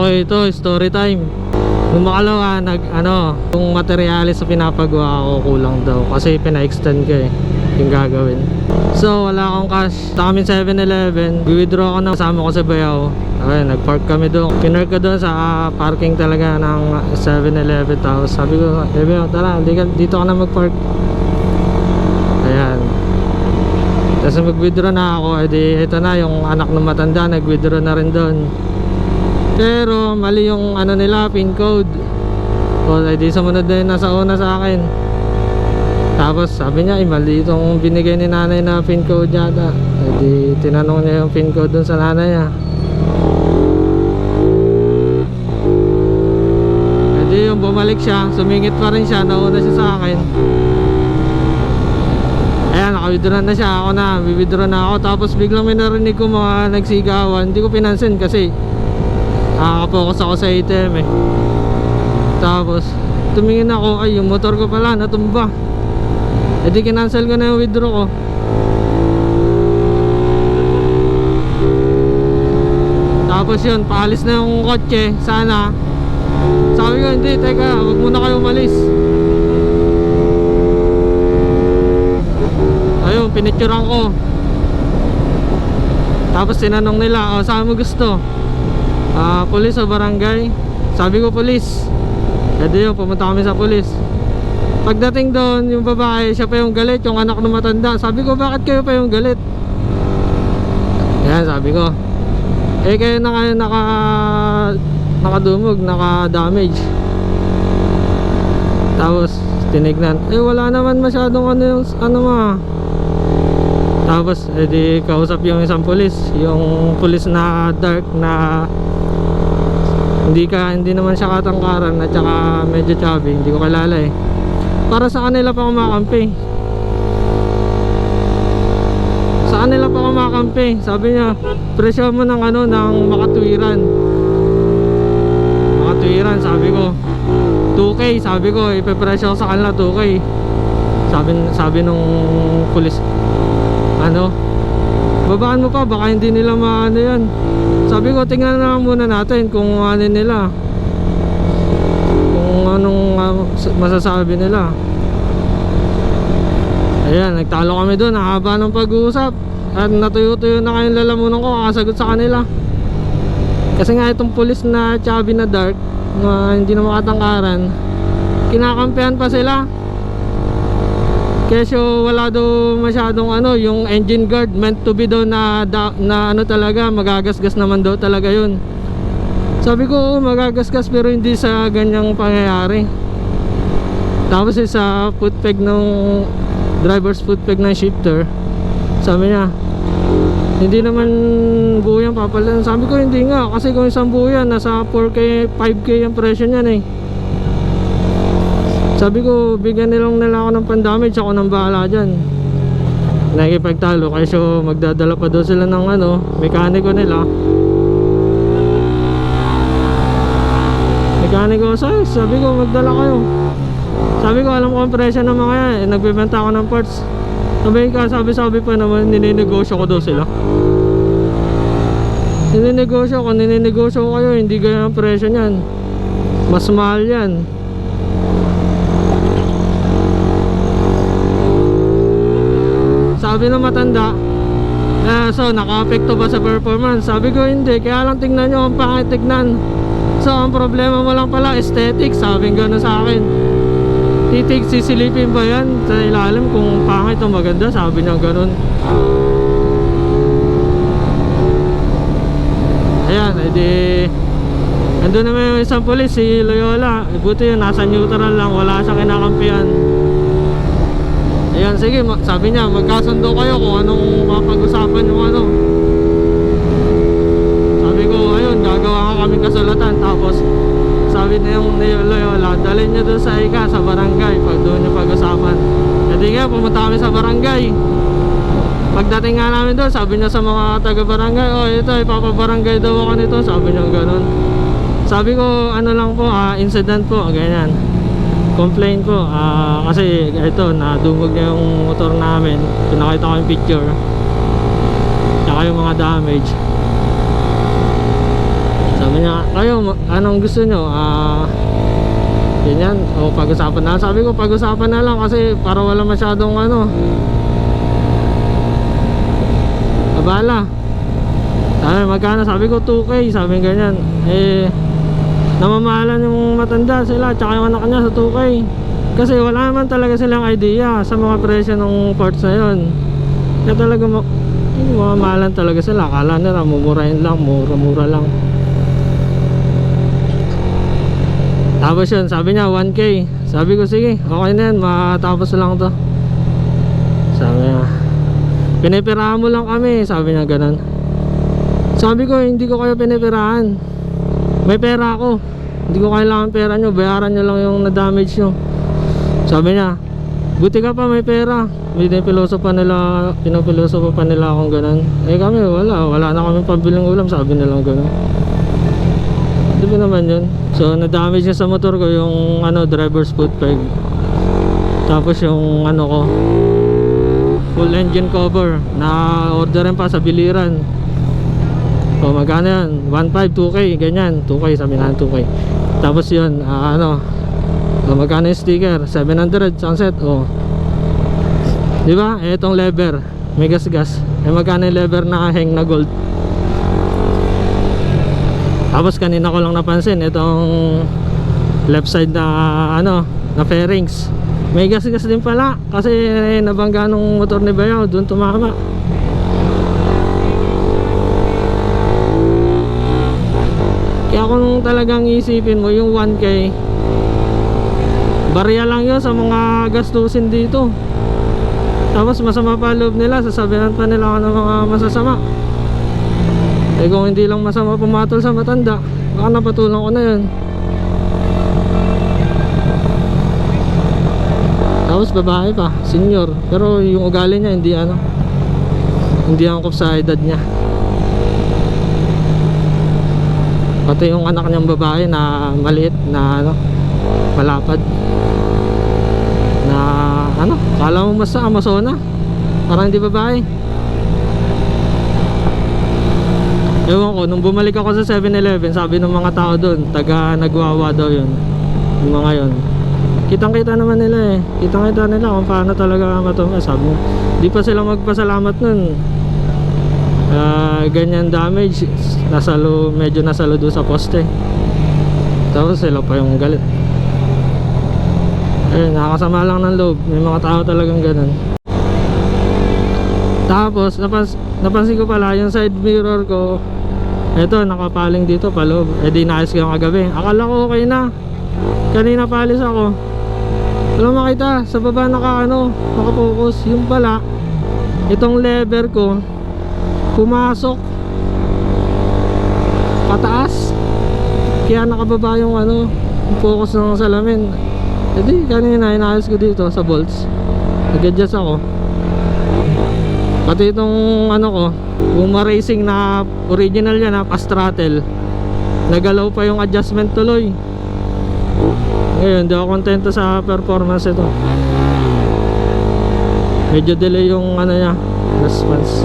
Okay, ito story time. Nung makalawa, yung materialis na pinapagawa ko kulang daw kasi pina-extend ko yung gagawin. So wala akong cash. Sa amin 7-Eleven, withdraw ako na kasama ko sa bayaw. Okay, nag-park kami doon. Pinark ko doon sa parking talaga ng 7-Eleven. Tapos sabi ko, bayaw, tara, dito ka na mag-park. Ayan. Tapos mag-withdraw na ako. Edi ito na, yung anak ng matanda nag-withdraw na rin doon. Pero mali yung nila, pin code. O edi sumunod na yun nasa una sa akin. Tapos sabi niya, mali itong binigay ni nanay na pin code yata. Edi tinanong niya yung pin code dun sa nanay niya. Edi yung bumalik siya, sumingit pa rin siya, nauna siya sa akin. Ayan, naka-withdraw na siya, ako na, bibiddraw na ako. Tapos biglang may narinig ko mga nagsigawan. Hindi ko pinansin kasi nakaka-focus ako sa ATM Tapos tumingin ako, ay yung motor ko pala natumba. E di kinancel ko na yung withdraw ko. Tapos yun, paalis na yung kotse. Sana sabi ko, hindi, teka, wag muna kayo umalis. Ayun, pinicturean ko. Tapos tinanong nila, saan mo gusto? Police o barangay? Sabi ko police. Kaya yun, pumunta kami sa police. Pagdating doon, yung babae, siya pa yung galit, yung anak ng matanda. Sabi ko, bakit kayo pa yung galit? Yan, sabi ko, kayo na kayo nakadumog, naka-damage. Tapos tinignan, wala naman masyadong Tapos edi kausap yung isang pulis, yung pulis na dark na hindi naman siya katangkaran at saka medyo chubby, hindi ko kilala para sa kanila pa kumakampi. Sa kanila pa kumakampi. Sabi niya, presyo mo ng ng makatwiran. Makatwiran, sabi ko 2K, sabi ko ipepresyo ko sa kanila 2K. Sabi nung pulis, babaan mo pa, baka hindi nila maano yan. Sabi ko, tingnan na lang muna natin kung ano nila, kung anong masasabi nila. Ayan, nagtalo kami doon, haba ng pag-uusap. At natuyo-tuyo na kayong lalamunan ko, kakasagot sa kanila. Kasi nga itong pulis na chubby na dark, hindi na makatangkaran, kinakampihan pa sila. Kesyo wala daw masyadong yung engine guard meant to be daw na talaga, magagasgas naman daw talaga yun. Sabi ko, magagasgas pero hindi sa ganyang pangyayari. Tapos sa foot peg ng driver's foot peg ng shifter, sabi niya, hindi naman buo yan papalan. Sabi ko, hindi nga, kasi kung isang buo yan, nasa 4K, 5K yung presyo niyan Sabi ko, bigyan nila ako ng pandamage, ako nang bahala dyan. Nakikipagtalo, kasi magdadala pa doon sila ng mekaniko nila. Mekaniko, sabi ko, magdala kayo. Sabi ko, alam ko ang presyo ng mga yan, nagbibenta ako ng parts. Sabi pa naman, nininegosyo ko daw sila. Nininegosyo ko kayo, hindi ganyan ang presyo niyan. Mas mahal yan. Sabi ng matanda, so naka-apekto ba sa performance? Sabi ko, hindi, kaya lang tingnan nyo ang pangit tignan. So ang problema mo lang pala, aesthetic. Sabi gano'n sa akin. Sisilipin ba yan sa ilalim kung pangit o maganda? Sabi niya gano'n. Ayan, edi andun naman yung isang pulis, si Loyola. Buti yun, nasa neutral lang, wala siyang kinakampihan. Ayan, sige, sabi niya, magkasundo kayo kung anong mapag-usapan yung Sabi ko, ayun, gagawa ka kaming kasulatan. Tapos sabi na yung Loyola, dalhin niyo doon sa sa barangay, pag doon yung pag-usapan. Hindi nga, pumunta kami sa barangay. Pagdating nga namin doon, sabi niya sa mga taga-barangay, ito, ipapabarangay daw ako nito. Sabi niya gano'n. Sabi ko, lang po, incident po, ganyan. Complain ko, kasi ito, nadumog na yung motor namin. Pinakita ko yung picture, tsaka yung mga damage. Sabi Kanya, kayo, anong gusto nyo? Ganyan, o pag-usapan na. Sabi ko, pag-usapan na lang kasi para wala masyadong ano. Abala. Sabi, magkano? Sabi ko, 2K. Sabi ganyan. Namamahalan yung matanda sila, tsaka yung anak niya sa 2K. Kasi wala naman talaga silang idea sa mga presyo ng parts na yun. Kaya talaga, mamamahalan talaga sila. Akala nila, mumurahin lang, mura-mura lang. Tapos yun, sabi niya 1K. Sabi ko sige, okay na yan, matapos lang to. Sabi niya, pinipirahan mo lang kami. Sabi niya ganun. Sabi ko, hindi ko kayo pinipirahan. May pera ako, hindi ko kailangan pera nyo. Bayaran nyo lang yung na-damage nyo. Sabi niya, buti ka pa may pera. Pinapiloso pa nila akong ganun. Kami wala na kami pabiling ulam. Sabi nilang ganun. Di ba naman yun? So na-damage niya sa motor ko yung driver's foot peg. Tapos yung ko, full engine cover na orderin pa sa biliran. O magkano yan? 1.5, 2K, ganyan. 2K, sabi na 2K. Tapos yun, magkano yung sticker? 700, sunset. O di ba? Etong lever, may gas-gas. Magkano yung lever na hang na gold? Tapos kanina ko lang napansin itong left side na na fairings. May gas-gas din pala kasi nabangga nung motor ni Bayaw, doon tumama. Kaya kung talagang isipin mo yung 1K, barya lang yun sa mga gastusin dito. Tapos masama pa loob nila, sasabihan pa nila ako ng mga masasama. Kung hindi lang masama pumatol sa matanda, baka napatulang ko na yun. Tapos babae pa, senior. Pero yung ugali niya hindi angkop sa edad niya. Pati yung anak niyang babae na maliit na malapad na kala mo mas Amazona, parang hindi babae. Ewan ko, nung bumalik ako sa 7-Eleven, sabi ng mga tao doon, taga Nagwawa daw yun, yung mga yun. Kitang-kita naman nila kitang-kita nila kung paano talaga matumas. Sabi mo, di pa sila magpasalamat nun. Ganyan damage, medyo nasalo doon sa poste. Tapos sila pa yung galit. Nakakasama lang ng loob. May mga tao talagang ganun. Tapos napansin ko pala yung side mirror ko, eto nakapaling dito paloob. Di naayos ko yung kagabi. Akala ko okay na, kanina palis ako, wala makita sa baba nakapokus. Yung pala itong lever ko pumasok pataas, kaya nakababa yung yung focus ng salamin. Kanina inaayos ko dito sa bolts, nag-adjust ako. Pati itong ko, Puma Racing na original yan fast throttle, nagalaw pa yung adjustment tuloy. Ngayon di ako kontento sa performance ito. Medyo delay yung niya, response.